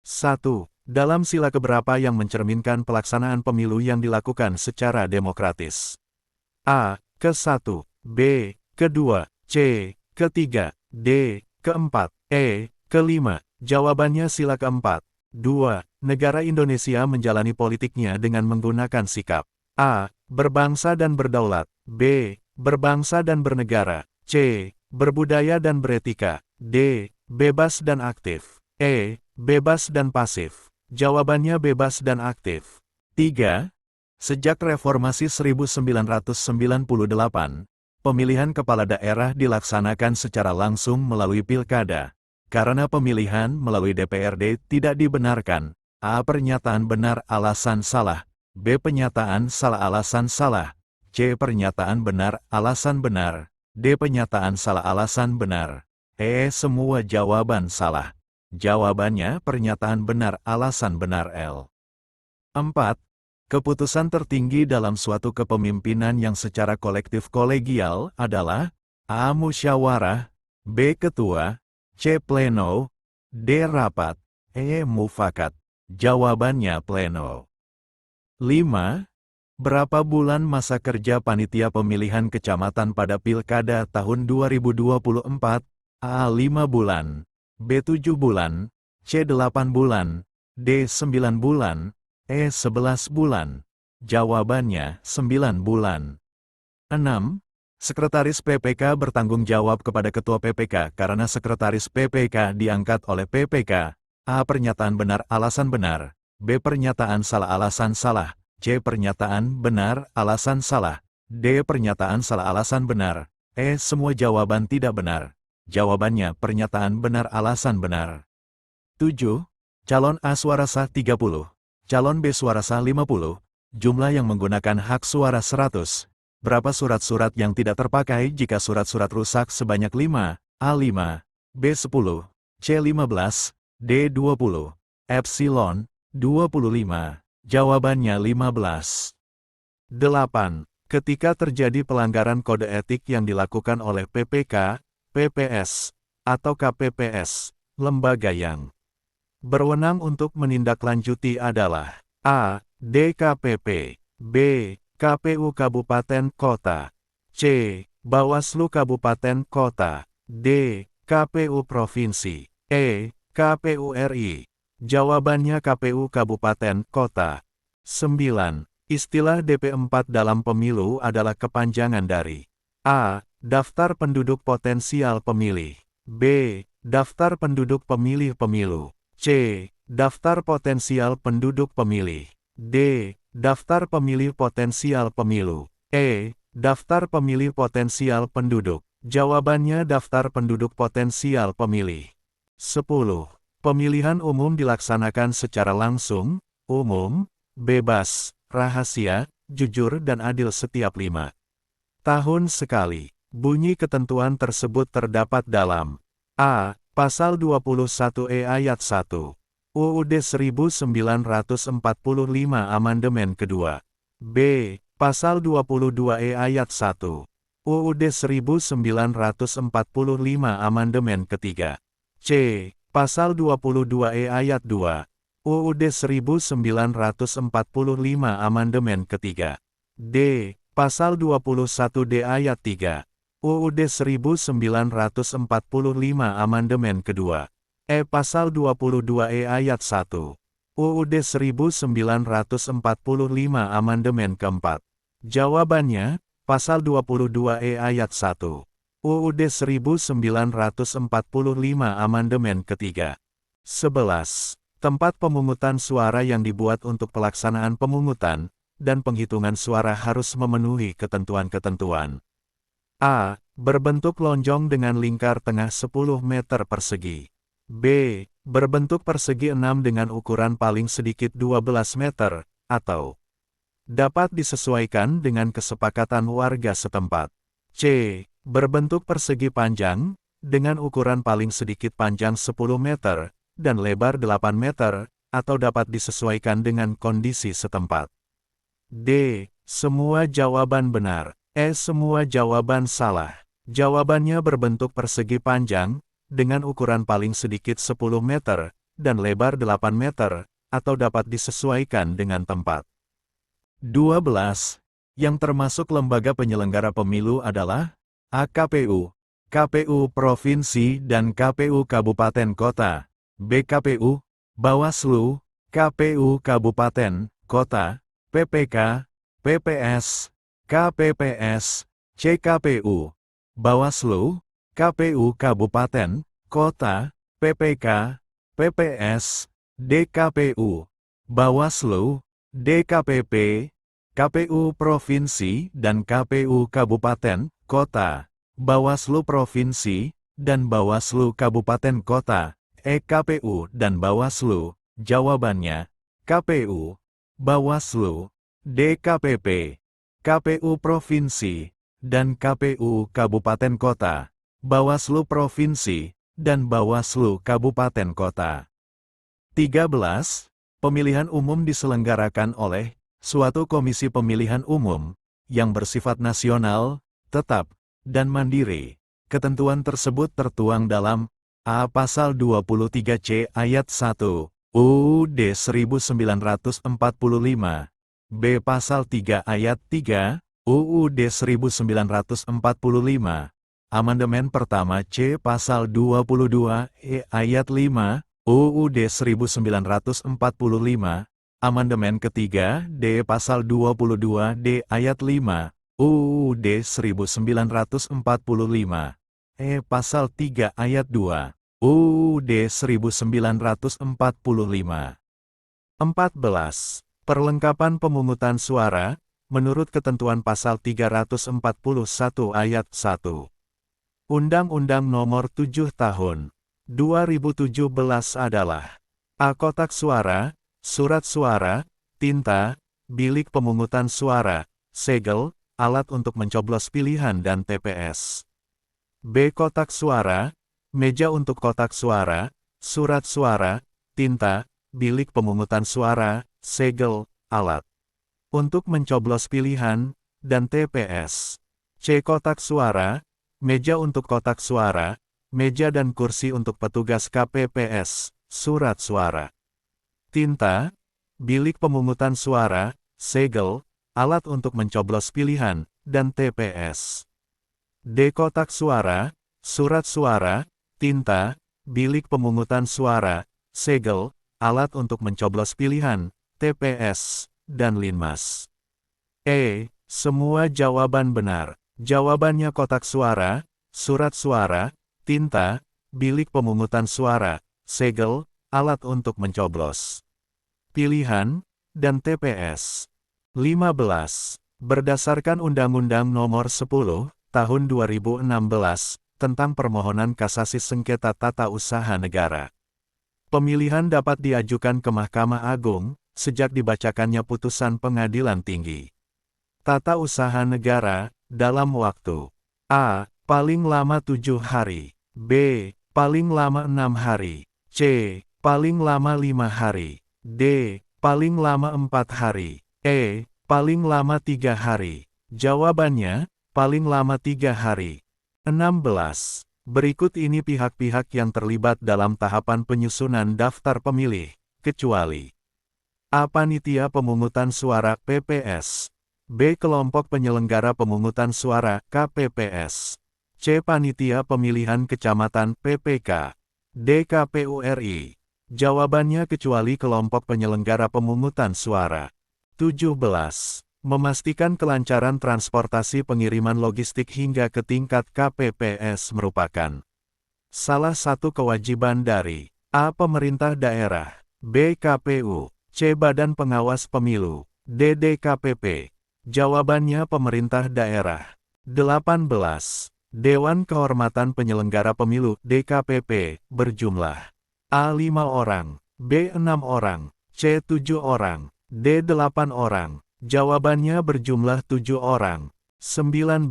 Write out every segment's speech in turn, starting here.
1. Dalam sila keberapa yang mencerminkan pelaksanaan pemilu yang dilakukan secara demokratis? A. Ke-1, B. Ke-2, C. Ke-3, D. Ke-4, E. Ke-5. Jawabannya sila keempat. 2. Negara Indonesia menjalani politiknya dengan menggunakan sikap A. Berbangsa dan berdaulat, B. Berbangsa dan bernegara, C. Berbudaya dan beretika, D. Bebas dan aktif, E. Bebas dan pasif. Jawabannya bebas dan aktif. 3. Sejak reformasi 1998, pemilihan kepala daerah dilaksanakan secara langsung melalui pilkada. Karena pemilihan melalui DPRD tidak dibenarkan, A. Pernyataan benar alasan salah, B. Pernyataan salah alasan salah, C. Pernyataan benar alasan benar, D. Pernyataan salah alasan benar, E. Semua jawaban salah. Jawabannya pernyataan benar alasan benar L. 4. Keputusan tertinggi dalam suatu kepemimpinan yang secara kolektif kolegial adalah A. Musyawarah, B. Ketua, C. Pleno, D. Rapat, E. Mufakat. Jawabannya pleno. 5. Berapa bulan masa kerja panitia pemilihan kecamatan pada pilkada tahun 2024? A. 5 bulan, B. 7 bulan, C. 8 bulan, D. 9 bulan, E. 11 bulan. Jawabannya 9 bulan. 6. Sekretaris PPK bertanggung jawab kepada Ketua PPK karena Sekretaris PPK diangkat oleh PPK. A. Pernyataan benar alasan benar, B. Pernyataan salah alasan salah, C. Pernyataan benar alasan salah, D. Pernyataan salah alasan benar, E. Semua jawaban tidak benar. Jawabannya pernyataan benar alasan benar. 7. Calon A suara sah 30, calon B suara sah 50, jumlah yang menggunakan hak suara 100. Berapa surat-surat yang tidak terpakai jika surat-surat rusak sebanyak 5? A. 5, B. 10, C. 15, D. 20, Epsilon 25. Jawabannya 15. 8. Ketika terjadi pelanggaran kode etik yang dilakukan oleh PPK, PPS, atau KPPS, lembaga yang berwenang untuk menindaklanjuti adalah A. DKPP, B. KPU Kabupaten Kota, C. Bawaslu Kabupaten Kota, D. KPU Provinsi, E. KPU RI. Jawabannya KPU Kabupaten Kota. 9. Istilah DP4 dalam pemilu adalah kepanjangan dari A. Daftar penduduk potensial pemilih, B. Daftar penduduk pemilih pemilu, C. Daftar potensial penduduk pemilih, D. Daftar pemilih potensial pemilu, E. Daftar pemilih potensial penduduk. Jawabannya daftar penduduk potensial pemilih. 10. Pemilihan umum dilaksanakan secara langsung, umum, bebas, rahasia, jujur dan adil setiap 5 tahun sekali. Bunyi ketentuan tersebut terdapat dalam A. Pasal 21E ayat 1 UUD 1945 Amandemen Kedua, B. Pasal 22E ayat 1 UUD 1945 Amandemen Ketiga, C. Pasal 22E ayat 2 UUD 1945 Amandemen Ketiga, D. Pasal 21D ayat 3 UUD 1945 Amandemen Kedua, E. Pasal 22E ayat 1 UUD 1945 Amandemen Keempat. Jawabannya, Pasal 22E ayat 1 UUD 1945 Amandemen Ketiga. 11. Tempat pemungutan suara yang dibuat untuk pelaksanaan pemungutan dan penghitungan suara harus memenuhi ketentuan-ketentuan. A. Berbentuk lonjong dengan lingkar tengah 10 meter persegi. B. Berbentuk persegi 6 dengan ukuran paling sedikit 12 meter, atau dapat disesuaikan dengan kesepakatan warga setempat. C. Berbentuk persegi panjang, dengan ukuran paling sedikit panjang 10 meter, dan lebar 8 meter, atau dapat disesuaikan dengan kondisi setempat. D. Semua jawaban benar. E. Semua jawaban salah. Jawabannya berbentuk persegi panjang, dengan ukuran paling sedikit 10 meter, dan lebar 8 meter, atau dapat disesuaikan dengan tempat. 12. Yang termasuk lembaga penyelenggara pemilu adalah A. KPU, KPU Provinsi dan KPU Kabupaten Kota, B. KPU, Bawaslu, KPU Kabupaten, Kota, PPK, PPS, KPPS, C. KPU, Bawaslu, KPU Kabupaten, Kota, PPK, PPS, D. KPU, Bawaslu, DKPP, KPU Provinsi dan KPU Kabupaten, Kota, Bawaslu Provinsi, dan Bawaslu Kabupaten Kota, KPU dan Bawaslu. Jawabannya, KPU, Bawaslu, DKPP, KPU Provinsi, dan KPU Kabupaten Kota, Bawaslu Provinsi, dan Bawaslu Kabupaten Kota. 13. Pemilihan umum diselenggarakan oleh suatu komisi pemilihan umum yang bersifat nasional, tetap, dan mandiri. Ketentuan tersebut tertuang dalam A. Pasal 23C Ayat 1 UUD 1945, B. Pasal 3 Ayat 3 UUD 1945, Amandemen pertama C. Pasal 22E Ayat 5 UUD 1945, Amandemen ketiga D. Pasal 22D Ayat 5 UUD 1945, Pasal 3 Ayat 2 UUD 1945. 14. Perlengkapan pemungutan suara, menurut ketentuan Pasal 341 Ayat 1 Undang-Undang Nomor 7 Tahun 2017 adalah A. Kotak suara, surat suara, tinta, bilik pemungutan suara, segel, alat untuk mencoblos pilihan dan TPS. B. Kotak suara, meja untuk kotak suara, surat suara, tinta, bilik pemungutan suara, segel, alat untuk mencoblos pilihan, dan TPS. C. Kotak suara, meja untuk kotak suara, meja dan kursi untuk petugas KPPS, surat suara. Tinta, bilik pemungutan suara, segel, alat untuk mencoblos pilihan, dan TPS. D. Kotak suara, surat suara, tinta, bilik pemungutan suara, segel, alat untuk mencoblos pilihan, TPS, dan Linmas. Semua jawaban benar. Jawabannya kotak suara, surat suara, tinta, bilik pemungutan suara, segel, alat untuk mencoblos pilihan, dan TPS. 15. Berdasarkan Undang-Undang Nomor 10, Tahun 2016, tentang permohonan kasasi sengketa tata usaha negara. Pemilihan dapat diajukan ke Mahkamah Agung, sejak dibacakannya putusan Pengadilan Tinggi Tata Usaha Negara, dalam waktu A. Paling lama 7 hari. B. Paling lama 6 hari. C. Paling lama 5 hari. D. Paling lama 4 hari. Paling lama 3 hari. Jawabannya, paling lama 3 hari. 16. Berikut ini pihak-pihak yang terlibat dalam tahapan penyusunan daftar pemilih, kecuali A. Panitia Pemungutan Suara PPS. B. Kelompok Penyelenggara Pemungutan Suara KPPS. C. Panitia Pemilihan Kecamatan PPK. D. KPU RI. Jawabannya kecuali kelompok penyelenggara pemungutan suara. 17. Memastikan kelancaran transportasi pengiriman logistik hingga ke tingkat KPPS merupakan salah satu kewajiban dari A. Pemerintah daerah, B. KPU, C. Badan Pengawas Pemilu, D. DKPP. Jawabannya pemerintah daerah. 18. Dewan Kehormatan Penyelenggara Pemilu DKPP berjumlah A. 5 orang, B. 6 orang, C. 7 orang, D. 8 orang. Jawabannya berjumlah 7 orang. 19.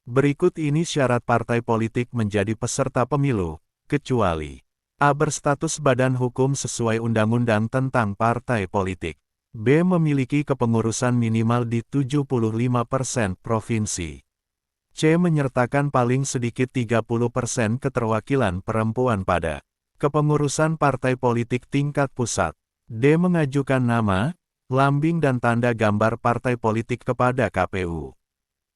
Berikut ini syarat partai politik menjadi peserta pemilu, kecuali A. Berstatus badan hukum sesuai Undang-Undang tentang Partai Politik. B. Memiliki kepengurusan minimal di 75% provinsi. C. Menyertakan paling sedikit 30% keterwakilan perempuan pada Kepengurusan partai politik tingkat pusat. D. Mengajukan nama, lambing dan tanda gambar partai politik kepada KPU.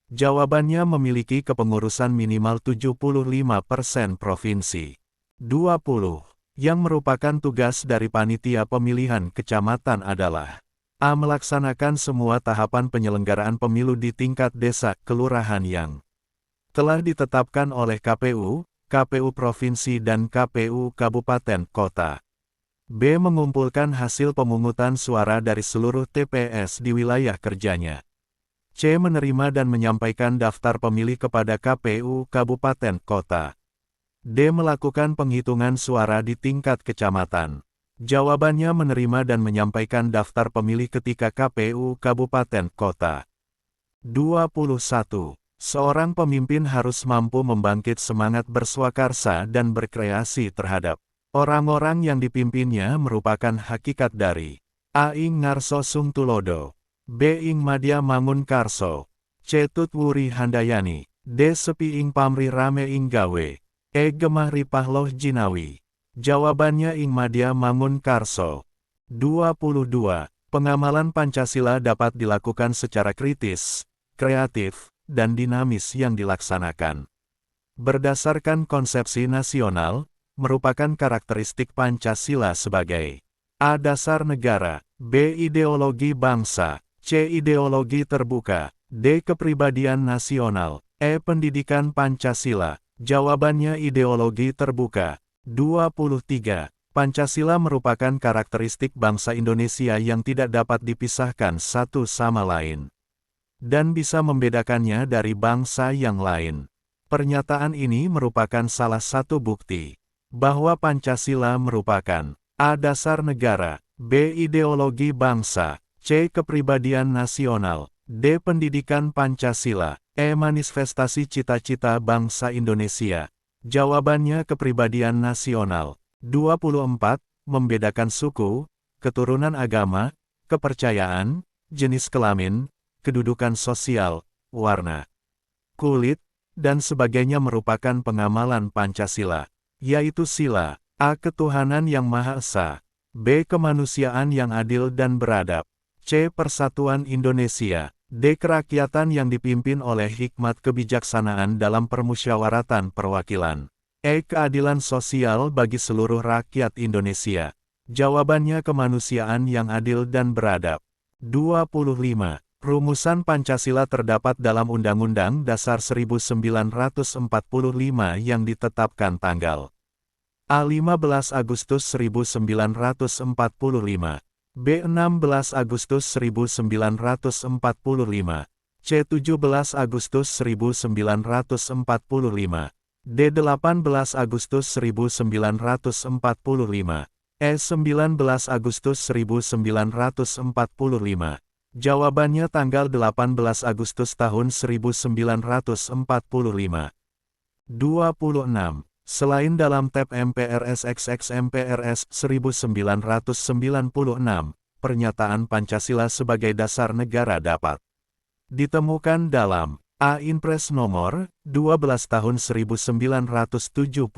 Jawabannya memiliki kepengurusan minimal 75% provinsi. 20. Yang merupakan tugas dari panitia pemilihan kecamatan adalah A. Melaksanakan semua tahapan penyelenggaraan pemilu di tingkat desa, kelurahan yang telah ditetapkan oleh KPU, KPU Provinsi dan KPU Kabupaten Kota. B. Mengumpulkan hasil pemungutan suara dari seluruh TPS di wilayah kerjanya. C. Menerima dan menyampaikan daftar pemilih kepada KPU Kabupaten Kota. D. Melakukan penghitungan suara di tingkat kecamatan. Jawabannya menerima dan menyampaikan daftar pemilih ketika KPU Kabupaten Kota. 21. Seorang pemimpin harus mampu membangkit semangat berswakarsa dan berkreasi terhadap orang-orang yang dipimpinnya merupakan hakikat dari A. Ing Ngarso Sungtulodo, B. Ing Madya Mangunkarso, C. Tutwuri Handayani, D. Sepi Ing Pamri Rame Ing Gawe, E. Gemah Ripahloh Jinawi. Jawabannya Ing Madya Mangunkarso. 22. Pengamalan Pancasila dapat dilakukan secara kritis, kreatif, dan dinamis yang dilaksanakan berdasarkan konsepsi nasional, merupakan karakteristik Pancasila sebagai A. Dasar negara, B. Ideologi bangsa, C. Ideologi terbuka, D. Kepribadian nasional, E. Pendidikan Pancasila. Jawabannya ideologi terbuka. 23. Pancasila merupakan karakteristik bangsa Indonesia yang tidak dapat dipisahkan satu sama lain dan bisa membedakannya dari bangsa yang lain. Pernyataan ini merupakan salah satu bukti bahwa Pancasila merupakan A. Dasar negara, B. Ideologi bangsa, C. Kepribadian nasional, D. Pendidikan Pancasila, E. Manifestasi cita-cita bangsa Indonesia. Jawabannya kepribadian nasional. 24. Membedakan suku, keturunan agama, kepercayaan, jenis kelamin, kedudukan sosial, warna kulit, dan sebagainya merupakan pengamalan Pancasila, yaitu sila A. Ketuhanan yang Maha Esa, B. Kemanusiaan yang adil dan beradab, C. Persatuan Indonesia, D. Kerakyatan yang dipimpin oleh hikmat kebijaksanaan dalam permusyawaratan perwakilan, E. Keadilan sosial bagi seluruh rakyat Indonesia. Jawabannya kemanusiaan yang adil dan beradab. 25. Rumusan Pancasila terdapat dalam Undang-Undang Dasar 1945 yang ditetapkan tanggal A. 15 Agustus 1945, B. 16 Agustus 1945, C. 17 Agustus 1945, D. 18 Agustus 1945, E. 19 Agustus 1945. Jawabannya tanggal 18 Agustus tahun 1945. 26. Selain dalam tab MPRS XX MPRS 1996, pernyataan Pancasila sebagai dasar negara dapat ditemukan dalam A. Inpres nomor 12 tahun 1971,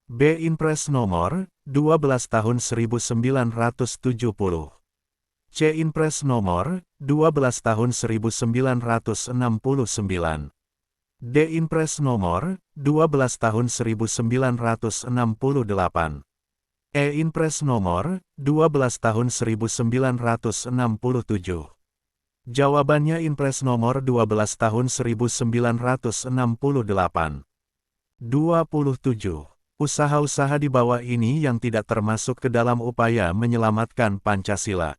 B. Inpres nomor 12 tahun 1970, C. Inpres nomor 12 tahun 1969, D. Inpres nomor 12 tahun 1968, E. Inpres nomor 12 tahun 1967. Jawabannya Inpres nomor 12 tahun 1968. 27. Usaha-usaha di bawah ini yang tidak termasuk ke dalam upaya menyelamatkan Pancasila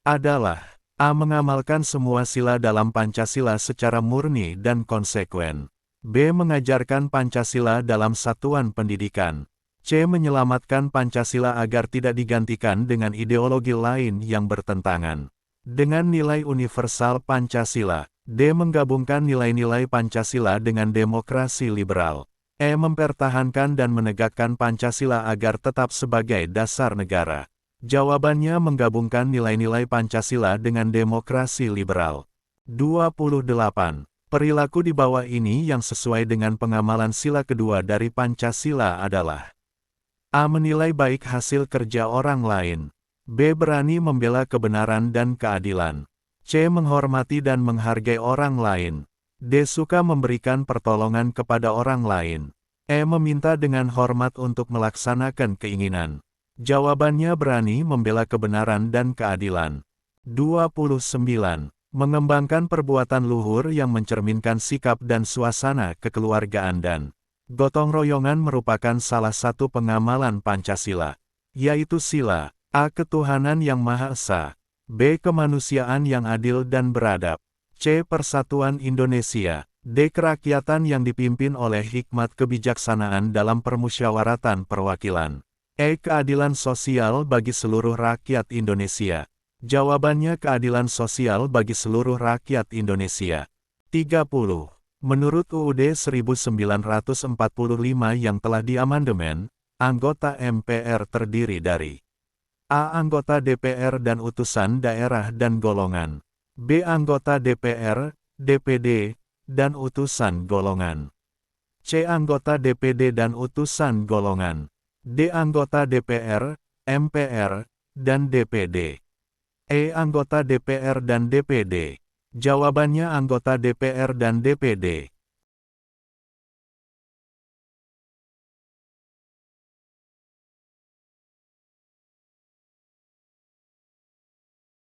adalah A. Mengamalkan semua sila dalam Pancasila secara murni dan konsekuen, B. Mengajarkan Pancasila dalam satuan pendidikan, C. Menyelamatkan Pancasila agar tidak digantikan dengan ideologi lain yang bertentangan dengan nilai universal Pancasila, D. Menggabungkan nilai-nilai Pancasila dengan demokrasi liberal, E. Mempertahankan dan menegakkan Pancasila agar tetap sebagai dasar negara. Jawabannya menggabungkan nilai-nilai Pancasila dengan demokrasi liberal. 28. Perilaku di bawah ini yang sesuai dengan pengamalan sila kedua dari Pancasila adalah A. Menilai baik hasil kerja orang lain. B. Berani membela kebenaran dan keadilan. C. Menghormati dan menghargai orang lain. D. Suka memberikan pertolongan kepada orang lain. E. Meminta dengan hormat untuk melaksanakan keinginan. Jawabannya berani membela kebenaran dan keadilan. 29. Mengembangkan perbuatan luhur yang mencerminkan sikap dan suasana kekeluargaan dan gotong royongan merupakan salah satu pengamalan Pancasila, yaitu sila A. Ketuhanan yang Maha Esa. B. Kemanusiaan yang adil dan beradab. C. Persatuan Indonesia. D. Kerakyatan yang dipimpin oleh hikmat kebijaksanaan dalam permusyawaratan perwakilan. E. Keadilan sosial bagi seluruh rakyat Indonesia. Jawabannya keadilan sosial bagi seluruh rakyat Indonesia. 30. Menurut UUD 1945 yang telah diamandemen, anggota MPR terdiri dari A. Anggota DPR dan utusan daerah dan golongan. B. Anggota DPR, DPD, dan utusan golongan. C. Anggota DPD dan utusan golongan. D. Anggota DPR, MPR, dan DPD. E. Anggota DPR dan DPD. Jawabannya anggota DPR dan DPD.